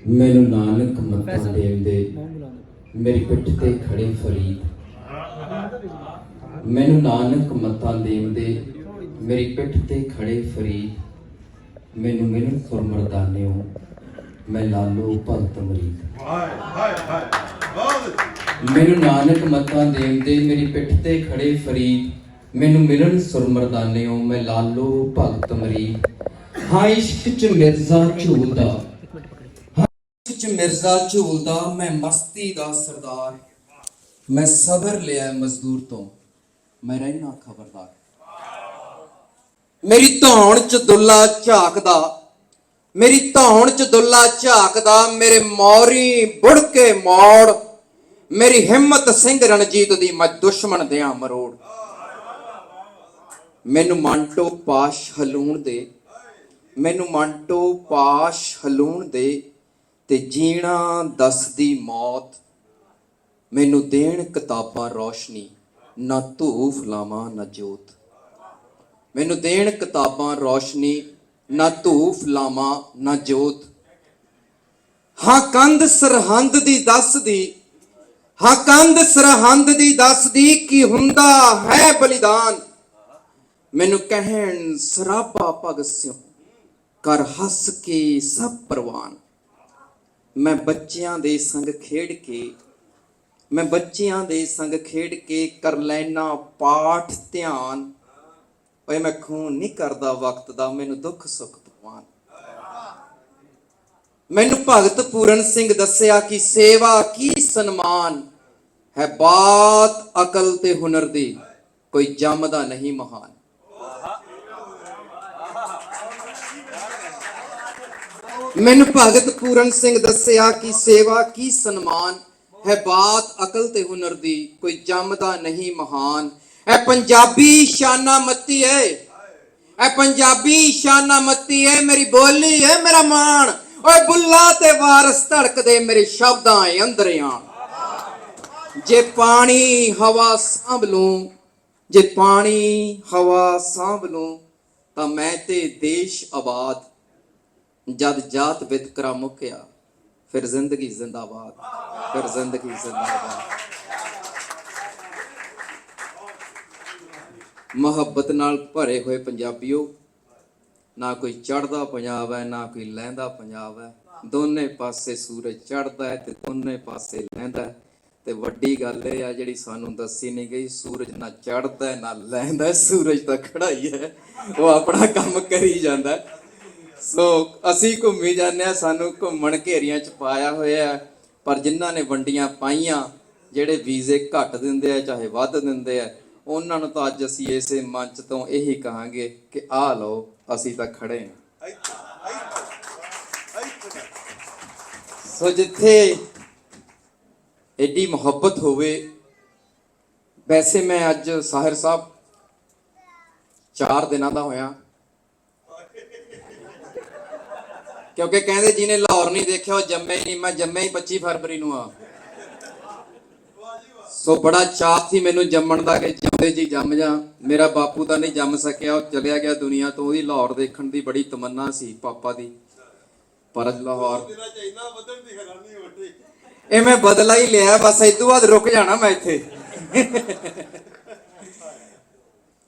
मैनू नानक मत्ता देंदे मेरी पिठ ते खड़े फरीद। मैनू नानक मत्ता देंदे मेरी पिठ ते खड़े फरीद। मैनू मिलन सुर मरदाने मैं लालो भगत मरीद। मैनू नानक मत्ता देंदे मेरी पिठ ते खड़े फरीद। मैनू मिलन सुर मरदाने मैं लालो भगत मरीद। हाँ इश्क च मिर्जा झूलदा, मिर्जा झूलदा मैं मस्ती दा सरदार। मैं सबर लिया मजदूर तो मैं रहना खबरदार। मेरी धौण च दुल्ला झाकदा, मेरी धौण च दुल्ला झाकदा। मेरे मौरी बुड़ के मौड़, मेरी हिम्मत सिंह रणजीत दी मैं दुश्मन दियां मरोड़। मैनू मांटो पाश हलूण दे, मैनू मांटो पाश हलूण दे ते जीना दसदी मौत। मैनू देण किताबां रोशनी ना धूफ लावां ना जोत। मैनू देण किताबां रोशनी ना धूफ लावां ना जोत। हाँ कंध सरहंद दी दसदी, हाँ कंध सरहंद दी दसदी की हुंदा है बलिदान। मैनू कहण सराबा भगत सिंह कर हस के सब परवान। मैं बच्चियां दे संग खेड के, मैं बच्चियां दे संग खेड के कर लैना पाठ ध्यान। ओए मैं खून नहीं करदा वक्त दा मैनू दुख सुख परवान। मैनू भगत पूरन सिंह दस्सिया कि सेवा की सन्मान है बात अकल ते हुनर दी कोई जमदा नहीं महान। मैनू भगत पूरन सिंह दस्सिया कि सेवा की सन्मान है बात अकल ते हुनर दी कोई जमदा नहीं महान। ऐ पंजाबी शाना मत्ती है, ऐ पंजाबी शाना मत्ती है। मेरी बोली है मेरा मान। ओए बुल्ला ते वारस धड़क दे मेरे शब्दां अंदर आन। जे पानी हवा सांभ लूं, जे पानी हवा सांभ लूं तां मैं ते देश आबाद। जद जात वितकरा मुक्या फिर जिंदगी जिंदाबाद, फिर जिंदगी जिंदाबाद। मुहब्बत नाल भरे हुए पंजाबियों, ना कोई चढ़दा पंजाब है ना कोई लहंदा पंजाब है। दोने पासे सूरज चढ़दा है ते दोने पासे लहंदा है। ते वड्डी गल ये आ जिहड़ी सानू दसी नहीं गई, सूरज ना चढ़दा है ना लहंदा है, सूरज तां खड़ा ही है, वो अपना काम करी जांदा है। सो असी घूमी जाने, सानू घूमण घेरियां च पाया होया। पर जिन्हां ने वंडियां पाईयां, ਜਿਹੜੇ ਵੀਜ਼ੇ ਘੱਟ ਦਿੰਦੇ ਆ ਚਾਹੇ ਵੱਧ ਦਿੰਦੇ ਆ, ਉਹਨਾਂ ਨੂੰ ਤਾਂ ਅੱਜ ਅਸੀਂ ਇਸੇ ਮੰਚ ਤੋਂ ਇਹੀ ਕਹਾਂਗੇ ਕਿ ਆਹ ਲਓ ਅਸੀਂ ਤਾਂ ਖੜੇ ਹਾਂ। ਸੋ ਜਿੱਥੇ ਐਡੀ ਮੁਹੱਬਤ ਹੋਵੇ। ਵੈਸੇ ਮੈਂ ਅੱਜ ਸਾਹਿਰ ਸਾਹਿਬ 4 ਦਿਨਾਂ ਦਾ ਹੋਇਆ, ਕਿਉਂਕਿ ਕਹਿੰਦੇ ਜਿਹਨੇ ਲਾਹੌਰ ਨਹੀਂ ਦੇਖਿਆ ਉਹ ਜੰਮੇ ਹੀ ਨਹੀਂ। ਮੈਂ ਜੰਮਿਆ ਹੀ 25 ਫਰਵਰੀ ਨੂੰ ਆ। ਸੋ ਬੜਾ ਚਾਅ ਸੀ ਮੈਨੂੰ ਜੰਮਣ ਦਾ ਕਿ ਜਿਉਂਦੇ ਜੀ ਜੰਮ ਜਾ। ਮੇਰਾ ਬਾਪੂ ਤਾਂ ਨਹੀਂ ਜੰਮ ਸਕਿਆ, ਉਹ ਚਲਿਆ ਗਿਆ ਦੁਨੀਆ ਤੋਂ। ਉਹਦੀ ਲਾਹੌਰ ਦੇਖਣ ਦੀ ਬੜੀ ਤਮੰਨਾ ਸੀ ਪਾਪਾ ਦੀ, ਪਰ ਲਾਹੌਰ ਇਹ ਮੈਂ ਬਦਲਾ ਹੀ ਲਿਆ। ਬਸ ਇਸ ਤੋਂ ਬਾਅਦ ਰੁਕ ਜਾਣਾ ਮੈਂ ਇੱਥੇ।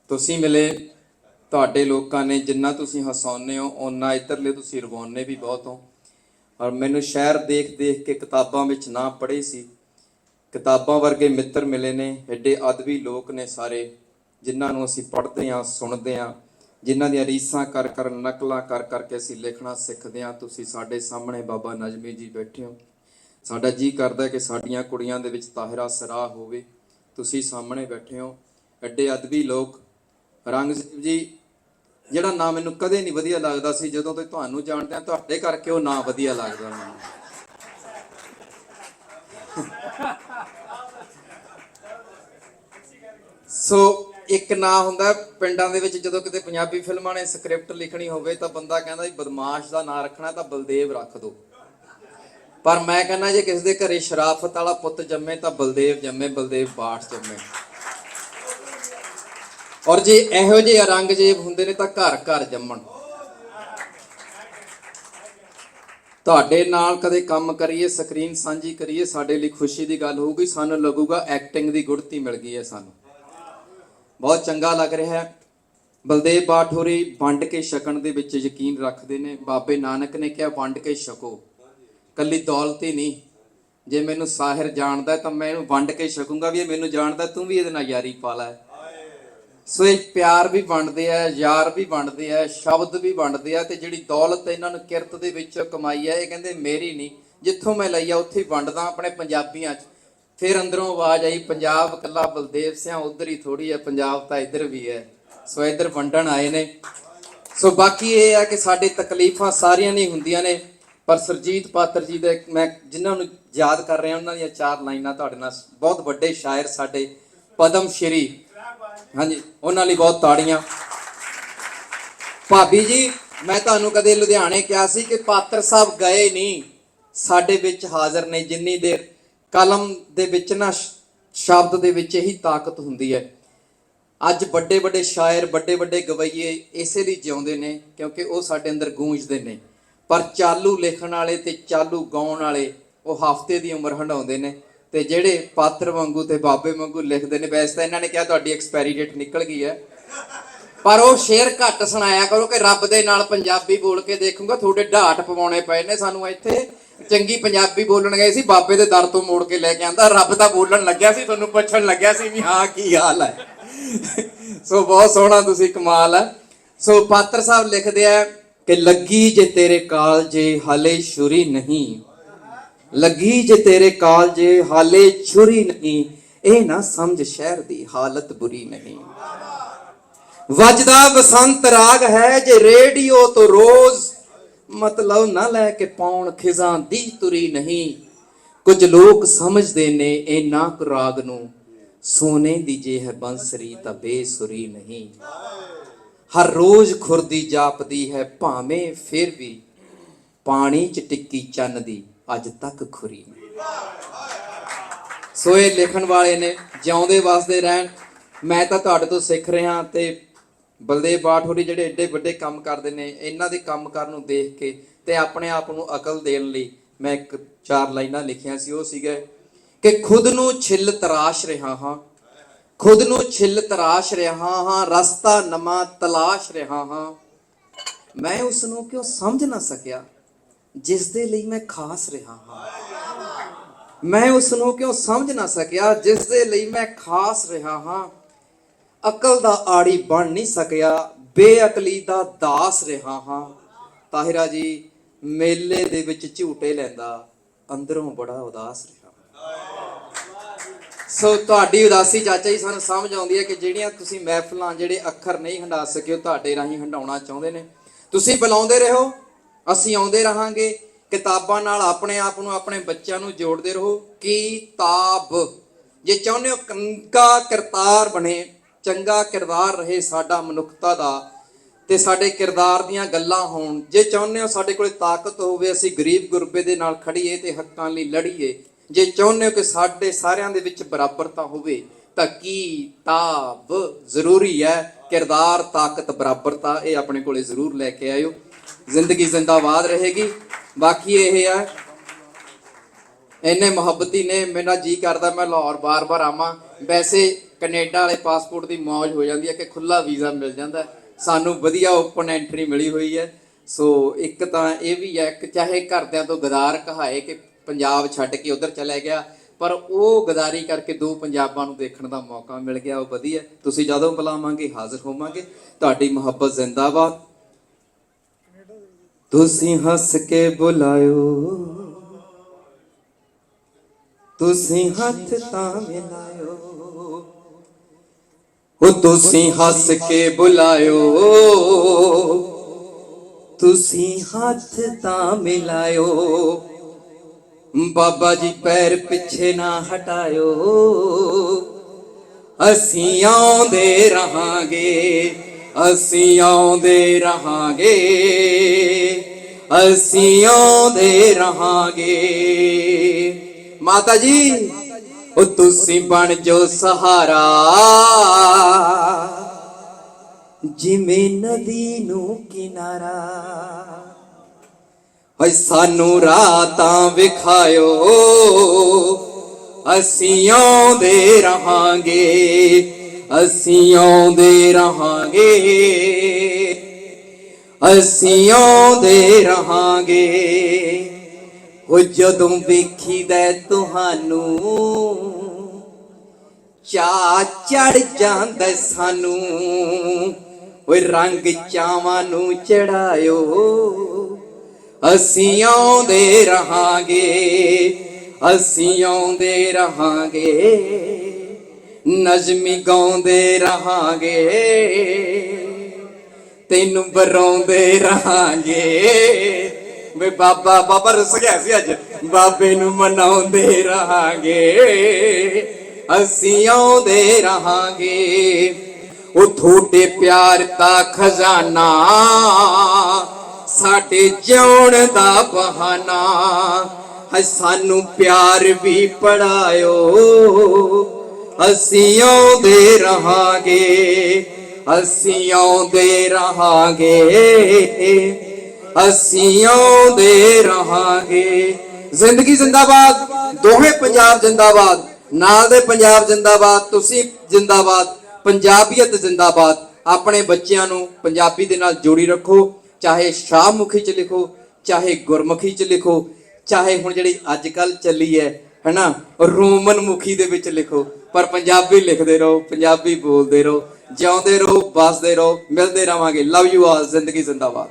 ਤੁਸੀਂ ਮਿਲੇ, ਤੁਹਾਡੇ ਲੋਕਾਂ ਨੇ ਜਿੰਨਾ ਤੁਸੀਂ ਹਸਾਉਂਦੇ ਹੋ ਓਨਾ ਇੱਧਰਲੇ ਤੁਸੀਂ ਰਵਾਉਂਦੇ ਵੀ ਬਹੁਤ ਹੋ। ਔਰ ਮੈਨੂੰ ਸ਼ਹਿਰ ਦੇਖ ਦੇਖ ਕੇ ਕਿਤਾਬਾਂ ਵਿੱਚ ਨਾ ਪੜ੍ਹੇ ਸੀ, ਕਿਤਾਬਾਂ ਵਰਗੇ ਮਿੱਤਰ ਮਿਲੇ ਨੇ। ਐਡੇ ਅਦਬੀ ਲੋਕ ਨੇ ਸਾਰੇ, ਜਿਨ੍ਹਾਂ ਨੂੰ ਅਸੀਂ ਪੜ੍ਹਦੇ ਹਾਂ, ਸੁਣਦੇ ਹਾਂ, ਜਿਨ੍ਹਾਂ ਦੀਆਂ ਰੀਸਾਂ ਕਰ ਕਰ ਨਕਲਾਂ ਕਰ ਕਰਕੇ ਅਸੀਂ ਲਿਖਣਾ ਸਿੱਖਦੇ ਹਾਂ। ਤੁਸੀਂ ਸਾਡੇ ਸਾਹਮਣੇ ਬਾਬਾ ਨਜ਼ਮੀ ਜੀ ਬੈਠੇ ਹੋ। ਸਾਡਾ ਜੀ ਕਰਦਾ ਕਿ ਸਾਡੀਆਂ ਕੁੜੀਆਂ ਦੇ ਵਿੱਚ ਤਾਹਿਰਾ ਸਰਾਹ ਹੋਵੇ। ਤੁਸੀਂ ਸਾਹਮਣੇ ਬੈਠੇ ਹੋ, ਐਡੇ ਅਦਬੀ ਲੋਕ। ਰੰਗਜ਼ੇਬ ਜੀ ਜਿਹੜਾ ਨਾਂ ਮੈਨੂੰ ਕਦੇ ਨਹੀਂ ਵਧੀਆ ਲੱਗਦਾ ਸੀ, ਜਦੋਂ ਤੋਂ ਤੁਹਾਨੂੰ ਜਾਣਦੇ ਹਾਂ ਤੁਹਾਡੇ ਕਰਕੇ ਉਹ ਨਾਂ ਵਧੀਆ ਲੱਗਦਾ ਮੈਨੂੰ। ਸੋ ਇੱਕ ਨਾਂ ਹੁੰਦਾ ਪਿੰਡਾਂ ਦੇ ਵਿੱਚ, ਜਦੋਂ ਕਿਤੇ ਪੰਜਾਬੀ ਫਿਲਮਾਂ ਨੇ ਸਕ੍ਰਿਪਟ ਲਿਖਣੀ ਹੋਵੇ ਤਾਂ ਬੰਦਾ ਕਹਿੰਦਾ ਵੀ ਬਦਮਾਸ਼ ਦਾ ਨਾਂ ਰੱਖਣਾ ਤਾਂ ਬਲਦੇਵ ਰੱਖ ਦੋ। ਪਰ ਮੈਂ ਕਹਿੰਦਾ ਜੇ ਕਿਸੇ ਦੇ ਘਰੇ ਸ਼ਰਾਫਤ ਵਾਲਾ ਪੁੱਤ ਜੰਮੇ ਤਾਂ ਬਲਦੇਵ ਜੰਮੇ, ਬਲਦੇਵ ਬਾਠ ਜੰਮੇ। ਔਰ ਜੇ ਇਹੋ ਜਿਹੇ ਔਰੰਗਜ਼ੇਬ ਹੁੰਦੇ ਨੇ ਤਾਂ ਘਰ ਘਰ ਜੰਮਣ। ਤੁਹਾਡੇ ਨਾਲ ਕਦੇ ਕੰਮ ਕਰੀਏ, ਸਕਰੀਨ ਸਾਂਝੀ ਕਰੀਏ, ਸਾਡੇ ਲਈ ਖੁਸ਼ੀ ਦੀ ਗੱਲ ਹੋਊਗੀ। ਸਾਨੂੰ ਲੱਗੂਗਾ ਐਕਟਿੰਗ ਦੀ ਗੁੜਤੀ ਮਿਲ ਗਈ ਹੈ, ਸਾਨੂੰ ਬਹੁਤ ਚੰਗਾ ਲੱਗ ਰਿਹਾ ਹੈ। ਬਲਦੇਵ ਬਾਠੋਰੀ ਵੰਡ ਕੇ ਛਕਣ ਦੇ ਵਿੱਚ ਯਕੀਨ ਰੱਖਦੇ ਨੇ। ਬਾਬੇ ਨਾਨਕ ਨੇ ਕਿਹਾ ਵੰਡ ਕੇ ਛਕੋ, ਕੱਲੀ ਦੌਲਤ ਹੀ ਨਹੀਂ। ਜੇ ਮੈਨੂੰ ਸਾਹਿਰ ਜਾਣਦਾ ਤਾਂ ਮੈਂ ਇਹਨੂੰ ਵੰਡ ਕੇ ਛਕੂੰਗਾ, ਵੀ ਇਹ ਮੈਨੂੰ ਜਾਣਦਾ, ਤੂੰ ਵੀ ਇਹਦੇ ਨਾਲ ਯਾਰੀ ਪਾ ਲੈ। ਸੋ ਇਹ ਪਿਆਰ ਵੀ ਵੰਡਦੇ ਆ, ਯਾਰ ਵੀ ਵੰਡਦੇ ਆ, ਸ਼ਬਦ ਵੀ ਵੰਡਦੇ ਆ। ਤੇ ਜਿਹੜੀ ਦੌਲਤ ਇਹਨਾਂ ਨੂੰ ਕਿਰਤ ਦੇ ਵਿੱਚੋਂ ਕਮਾਈ ਆ, ਇਹ ਕਹਿੰਦੇ ਮੇਰੀ ਨਹੀਂ, ਜਿੱਥੋਂ ਮੈਂ ਲਈ ਆ ਉੱਥੇ ਹੀ ਵੰਡਦਾ ਆਪਣੇ ਪੰਜਾਬੀਆਂ 'ਚ। ਫਿਰ ਅੰਦਰੋਂ ਆਵਾਜ਼ ਆਈ, ਪੰਜਾਬ ਇਕੱਲਾ ਬਲਦੇਵ ਸਿਆਂ ਉਧਰ ਹੀ ਥੋੜੀ ਹੈ, ਪੰਜਾਬ ਤਾਂ ਇੱਧਰ ਵੀ ਹੈ। ਸੋ ਇੱਧਰ ਵੰਡਣ ਆਏ ਨੇ। ਸੋ ਬਾਕੀ ਇਹ ਆ ਕਿ ਸਾਡੇ ਤਕਲੀਫਾਂ ਸਾਰੀਆਂ ਨਹੀਂ ਹੁੰਦੀਆਂ ਨੇ, ਪਰ ਸੁਰਜੀਤ ਪਾਤਰ ਜੀ ਦੇ ਮੈਂ ਜਿਨ੍ਹਾਂ ਨੂੰ ਯਾਦ ਕਰ ਰਿਹਾ, ਉਹਨਾਂ ਦੀਆਂ 4 ਲਾਈਨਾਂ ਤੁਹਾਡੇ ਨਾਲ। ਬਹੁਤ ਵੱਡੇ ਸ਼ਾਇਰ ਸਾਡੇ ਪਦਮ ਸ਼੍ਰੀ, ਹਾਂਜੀ, ਉਹਨਾਂ ਲਈ ਬਹੁਤ ਤਾੜੀਆਂ। ਭਾਬੀ ਜੀ, ਮੈਂ ਤੁਹਾਨੂੰ ਕਦੇ ਲੁਧਿਆਣੇ ਕਿਹਾ ਸੀ ਕਿ ਪਾਤਰ ਸਾਹਿਬ ਗਏ ਨਹੀਂ, ਸਾਡੇ ਵਿੱਚ ਹਾਜ਼ਰ ਨੇ। ਜਿੰਨੀ ਦੇਰ ਕਲਮ ਦੇ ਵਿੱਚ ਨਾ, ਸ਼ਬਦ ਦੇ ਵਿੱਚ ਇਹੀ ਤਾਕਤ ਹੁੰਦੀ ਹੈ। ਅੱਜ ਵੱਡੇ ਵੱਡੇ ਸ਼ਾਇਰ, ਵੱਡੇ ਵੱਡੇ ਗਵਈਏ ਇਸੇ ਲਈ ਜਿਉਂਦੇ ਨੇ ਕਿਉਂਕਿ ਉਹ ਸਾਡੇ ਅੰਦਰ ਗੂੰਜਦੇ ਨੇ। ਪਰ ਚਾਲੂ ਲਿਖਣ ਵਾਲੇ ਤੇ ਚਾਲੂ ਗਾਉਣ ਵਾਲੇ ਉਹ ਹਫ਼ਤੇ ਦੀ ਉਮਰ ਹੰਢਾਉਂਦੇ ਨੇ। ਤੇ ਜਿਹੜੇ ਪਾਤਰ ਵਾਂਗੂ ਤੇ ਬਾਬੇ ਵਾਂਗੂ ਲਿਖਦੇ ਨੇ, ਵੈਸੇ ਤਾਂ ਇਹਨਾਂ ਨੇ ਕਿਹਾ ਤੁਹਾਡੀ ਐਕਸਪਾਇਰੀ ਡੇਟ ਨਿਕਲ ਗਈ ਹੈ, ਪਰ ਉਹ ਸ਼ੇਰ ਘੱਟ ਸੁਣਾਇਆ ਕਰੋ ਕਿ ਰੱਬ ਦੇ ਨਾਲ ਪੰਜਾਬੀ ਬੋਲ ਕੇ ਦੇਖੂੰਗਾ। ਤੁਹਾਡੇ ਢਾਟ ਪਵਾਉਣੇ ਪਏ ਨੇ ਸਾਨੂੰ ਇੱਥੇ। ਚੰਗੀ ਪੰਜਾਬੀ ਬੋਲਣ ਗਏ ਸੀ, ਬਾਬੇ ਦੇ ਦਰ ਤੋਂ ਮੋੜ ਕੇ ਲੈ ਕੇ ਆਂਦਾ। ਰੱਬ ਤਾਂ ਬੋਲਣ ਲੱਗਿਆ ਸੀ, ਤੁਹਾਨੂੰ ਪੁੱਛਣ ਲੱਗਿਆ ਸੀ ਵੀ ਹਾਂ ਕੀ ਹਾਲ ਹੈ। ਸੋ ਬਹੁਤ ਸੋਹਣਾ, ਤੁਸੀਂ ਕਮਾਲ ਹੈ। ਸੋ ਪਾਤਰ ਸਾਹਿਬ ਲਿਖਦੇ ਆ ਕਿ ਲੱਗੀ ਜੇ ਤੇਰੇ ਕਾਲਜੇ ਹਾਲੇ ਛੁਰੀ ਨਹੀਂ, ਲੱਗੀ ਜੇ ਤੇਰੇ ਕਾਲਜੇ ਹਾਲੇ ਛੁਰੀ ਨਹੀਂ, ਇਹ ਨਾ ਸਮਝ ਸ਼ਹਿਰ ਦੀ ਹਾਲਤ ਬੁਰੀ ਨਹੀਂ। ਵੱਜਦਾ ਬਸੰਤ ਰਾਗ ਹੈ ਜੇ ਰੇਡੀਓ ਤੋਂ ਰੋਜ਼, ਮਤਲਬ ਨਾ ਲੈ ਕੇ ਪਾਉਣ ਖਿਜ਼ਾਂ ਦੀ ਤੁਰੀ ਨਹੀਂ। ਕੁਝ ਲੋਕ ਸਮਝਦੇ ਨੇ ਇਹਨਾਂ ਕੁ ਰਾਗ ਨੂੰ, ਸੋਨੇ ਦੀ ਜੇ ਹੈ ਬੰਸਰੀ ਤਾਂ ਬੇਸੁਰੀ ਨਹੀਂ। ਹਰ ਰੋਜ਼ ਖੁਰਦੀ ਜਾਪਦੀ ਹੈ ਭਾਵੇਂ, ਫਿਰ ਵੀ ਪਾਣੀ 'ਚ ਟਿੱਕੀ ਚੰਨ ਦੀ ਅੱਜ ਤੱਕ ਖੁਰੀ ਨਹੀਂ। ਸੋ ਇਹ ਲਿਖਣ ਵਾਲੇ ਨੇ, ਜਿਉਂਦੇ ਵਸਦੇ ਰਹਿਣ। ਮੈਂ ਤਾਂ ਤੁਹਾਡੇ ਤੋਂ ਸਿੱਖ ਰਿਹਾ। ਤੇ ਬਲਦੇਵ ਬਾਠੋਰੀ ਜਿਹੜੇ ਏਡੇ ਵੱਡੇ ਕੰਮ ਕਰਦੇ ਨੇ, ਇਹਨਾਂ ਦੇ ਕੰਮ ਕਰਨ ਨੂੰ ਦੇਖ ਕੇ ਤੇ ਆਪਣੇ ਆਪ ਨੂੰ ਅਕਲ ਦੇਣ ਲਈ ਮੈਂ 4 ਲਾਈਨਾਂ ਲਿਖੀਆਂ ਸੀ। ਉਹ ਸੀਗਾ ਕਿ ਖੁਦ ਨੂੰ ਛਿੱਲ ਤਰਾਸ਼ ਰਿਹਾ ਹਾਂ, ਖੁਦ ਨੂੰ ਛਿੱਲ ਤਰਾਸ਼ ਰਿਹਾ ਹਾਂ, ਰਸਤਾ ਨਵਾਂ ਤਲਾਸ਼ ਰਿਹਾ ਹਾਂ। ਮੈਂ ਉਸ ਨੂੰ ਕਿਉਂ ਸਮਝ ਨਾ ਸਕਿਆ ਜਿਸ ਦੇ ਲਈ ਮੈਂ ਖਾਸ ਰਿਹਾ ਹਾਂ। ਮੈਂ ਉਸ ਨੂੰ ਕਿਉਂ ਸਮਝ ਨਾ ਸਕਿਆ ਜਿਸ ਦੇ ਲਈ ਮੈਂ ਖਾਸ ਰਿਹਾ ਹਾਂ। ਅਕਲ ਦਾ ਆੜੀ ਬਣ ਨਹੀਂ ਸਕਿਆ, ਬੇਅਕਲੀ ਦਾ ਦਾਸ ਰਿਹਾ ਹਾਂ। ਤਾਹਿਰਾ ਜੀ, ਮੇਲੇ ਦੇ ਵਿੱਚ ਝੂਟੇ ਲੈਂਦਾ, ਅੰਦਰੋਂ ਬੜਾ ਉਦਾਸ ਰਿਹਾ। ਸੋ ਤੁਹਾਡੀ ਉਦਾਸੀ ਚਾਚਾ ਜੀ ਸਾਨੂੰ ਸਮਝ ਆਉਂਦੀ ਹੈ ਕਿ ਜਿਹੜੀਆਂ ਤੁਸੀਂ ਮਹਿਫਲਾਂ, ਜਿਹੜੇ ਅੱਖਰ ਨਹੀਂ ਹੰਢਾ ਸਕੇ, ਉਹ ਤੁਹਾਡੇ ਰਾਹੀਂ ਹੰਢਾਉਣਾ ਚਾਹੁੰਦੇ ਨੇ। ਤੁਸੀਂ ਬੁਲਾਉਂਦੇ ਰਹੋ, ਅਸੀਂ ਆਉਂਦੇ ਰਹਾਂਗੇ। ਕਿਤਾਬਾਂ ਨਾਲ ਆਪਣੇ ਆਪ ਨੂੰ, ਆਪਣੇ ਬੱਚਿਆਂ ਨੂੰ ਜੋੜਦੇ ਰਹੋ। ਕਿਤਾਬ ਜੇ ਚਾਹੁੰਦੇ ਹੋ ਚੰਗਾ ਕਿਰਦਾਰ ਬਣੇ, ਚੰਗਾ ਕਿਰਦਾਰ ਰਹੇ ਸਾਡਾ ਮਨੁੱਖਤਾ ਦਾ, ਤੇ ਸਾਡੇ ਕਿਰਦਾਰ ਦੀਆਂ ਗੱਲਾਂ ਹੋਣ। ਜੇ ਚਾਹੁੰਦੇ ਹੋ ਸਾਡੇ ਕੋਲ ਤਾਕਤ ਹੋਵੇ, ਅਸੀਂ ਗਰੀਬ ਗੁਰਬੇ ਦੇ ਨਾਲ ਖੜੀਏ ਤੇ ਹੱਕਾਂ ਲਈ ਲੜੀਏ। ਜੇ ਚਾਹੁੰਦੇ ਹੋ ਕਿ ਸਾਡੇ ਸਾਰਿਆਂ ਦੇ ਵਿੱਚ ਬਰਾਬਰਤਾ ਹੋਵੇ ਤਾਂ ਕਿਤਾਬ ਜ਼ਰੂਰੀ ਹੈ। ਕਿਰਦਾਰ, ਤਾਕਤ, ਬਰਾਬਰਤਾ, ਇਹ ਆਪਣੇ ਕੋਲੇ ਜ਼ਰੂਰ ਲੈ ਕੇ ਆਇਓ। ਜ਼ਿੰਦਗੀ ਜ਼ਿੰਦਾਬਾਦ ਰਹੇਗੀ। ਬਾਕੀ ਇਹ ਹੈ, ਇੰਨੇ ਮੁਹੱਬਤੀ ਨੇ, ਮੇਰਾ ਜੀ ਕਰਦਾ ਮੈਂ ਲਾਹੌਰ ਬਾਰ-ਬਾਰ ਆਵਾਂ। ਵੈਸੇ ਕੈਨੇਡਾ ਵਾਲੇ ਪਾਸਪੋਰਟ ਦੀ ਮੌਜ ਹੋ ਜਾਂਦੀ ਹੈ ਕਿ ਖੁੱਲਾ ਵੀਜ਼ਾ ਮਿਲ ਜਾਂਦਾ, ਸਾਨੂੰ ਵਧੀਆ ਓਪਨ ਐਂਟਰੀ ਮਿਲੀ ਹੋਈ ਹੈ। ਸੋ ਇੱਕ ਤਾਂ ਇਹ ਵੀ ਹੈ ਕਿ ਚਾਹੇ ਘਰਦਿਆਂ ਤੋਂ ਗਦਾਰ ਕਹਾਏ ਕਿ ਪੰਜਾਬ ਛੱਡ ਕੇ ਉੱਧਰ ਚਲੇ ਗਿਆ, ਪਰ ਉਹ ਗਦਾਰੀ ਕਰਕੇ 2 ਪੰਜਾਬਾਂ ਨੂੰ ਦੇਖਣ ਦਾ ਮੌਕਾ ਮਿਲ ਗਿਆ, ਉਹ ਵਧੀਆ। ਤੁਸੀਂ ਜਦੋਂ ਬੁਲਾਵਾਂਗੇ ਹਾਜ਼ਰ ਹੋਵਾਂਗੇ। ਤੁਹਾਡੀ ਮੁਹੱਬਤ ਜ਼ਿੰਦਾਬਾਦ। ਤੁਸੀਂ ਹੱਸ ਕੇ ਬੁਲਾਇਓ, ਤੁਸੀਂ ਹੱਥ ਤਾਂ ਮਿਲਾਇਓ, ਉਹ ਤੁਸੀਂ ਹੱਸ ਕੇ ਬੁਲਾਇਓ, ਤੁਸੀਂ ਹੱਥ ਤਾਂ ਮਿਲਾਇਓ। ਬਾਬਾ ਜੀ ਪੈਰ ਪਿੱਛੇ ਨਾ ਹਟਾਇਓ, ਅਸੀਂ ਆਉਂਦੇ ਰਹਾਂਗੇ, ਅਸੀਂ ਆਉਂਦੇ ਰਹਾਂਗੇ, ਅਸੀਂ ਆਉਂਦੇ ਰਹਾਂਗੇ। ਮਾਤਾ ਜੀ, ਉਹ ਤੁਸੀਂ ਬਣ ਜੋ ਸਹਾਰਾ, ਜਿਵੇਂ ਨਦੀ ਨੂੰ ਕਿਨਾਰਾ। ਹਾਏ ਸਾਨੂੰ ਰਾਤਾਂ ਵਿਖਾਇਓ, ਅਸੀਂ ਆਉਂਦੇ ਰਹਾਂਗੇ, ਅਸੀਂ ਆਉਂਦੇ ਰਹਾਂਗੇ, ਅਸੀਂ ਆਉਂਦੇ ਰਹਾਂਗੇ। ਉਹ ਜਦੋਂ ਵੇਖੀਦਾ ਤੁਹਾਨੂੰ ਚਾਅ ਚੜ ਜਾਂਦਾ ਸਾਨੂੰ। ਓਏ ਰੰਗ ਚਾਵਾਂ ਨੂੰ ਚੜਾਇਓ, ਅਸੀਂ ਆਉਂਦੇ ਰਹਾਂਗੇ, ਅਸੀਂ ਆਉਂਦੇ ਰਹਾਂਗੇ, ਨਜ਼ਮੀ ਗਾਉਂਦੇ ਰਹਾਂਗੇ, ਤੈਨੂੰ ਬਰਾਉਂਦੇ ਰਹਾਂਗੇ। ਵੇ ਬਾਬਾ ਬਾਬਾ ਰੁੱਸ ਗਿਆ ਸੀ ਅੱਜ, ਬਾਬੇ ਨੂੰ ਮਨਾਉਂਦੇ ਰਹਾਂਗੇ, ਅਸੀਂ ਆਉਂਦੇ ਰਹਾਂਗੇ। ਉਹ ਤੁਹਾਡੇ ਪਿਆਰ ਦਾ ਖਜ਼ਾਨਾ, ਸਾਡੇ ਜਿਉਣ ਦਾ ਬਹਾਨਾ। ਹੈ ਸਾਨੂੰ ਪਿਆਰ ਵੀ ਪੜਾਇਓ, ਅਸੀਂ ਆਉਂਦੇ ਰਹਾਂਗੇ, ਅਸੀਂ ਆਉਂਦੇ ਰਹਾਂਗੇ, ਅਸੀਂ ਆਉਂਦੇ ਰਹਾਂਗੇ। ਜ਼ਿੰਦਗੀ ਜ਼ਿੰਦਾਬਾਦ, ਦੋਹੇ ਪੰਜਾਬ ਜ਼ਿੰਦਾਬਾਦ, ਨਾਲ ਦੇ ਪੰਜਾਬ ਜ਼ਿੰਦਾਬਾਦ, ਤੁਸੀਂ ਜ਼ਿੰਦਾਬਾਦ, ਪੰਜਾਬੀਅਤ ਜ਼ਿੰਦਾਬਾਦ। ਆਪਣੇ ਬੱਚਿਆਂ ਨੂੰ ਪੰਜਾਬੀ ਦੇ ਨਾਲ ਜੋੜੀ ਰੱਖੋ, ਚਾਹੇ ਸ਼ਾਹਮੁਖੀ ਚ ਲਿਖੋ, ਚਾਹੇ ਗੁਰਮੁਖੀ ਚ ਲਿਖੋ, ਚਾਹੇ ਹੁਣ ਜਿਹੜੀ ਅੱਜ ਕੱਲ ਚੱਲੀ ਹੈ ਹਨਾ ਰੋਮਨ ਮੁਖੀ ਦੇ ਵਿੱਚ ਲਿਖੋ, ਪਰ ਪੰਜਾਬੀ ਲਿਖਦੇ ਰਹੋ, ਪੰਜਾਬੀ ਬੋਲਦੇ ਰਹੋ, ਜਿਉਂਦੇ ਰਹੋ, ਵੱਸਦੇ ਰਹੋ, ਮਿਲਦੇ ਰਵਾਂਗੇ। ਲਵ ਯੂ ਆਲ, ਜ਼ਿੰਦਗੀ ਜ਼ਿੰਦਾਬਾਦ।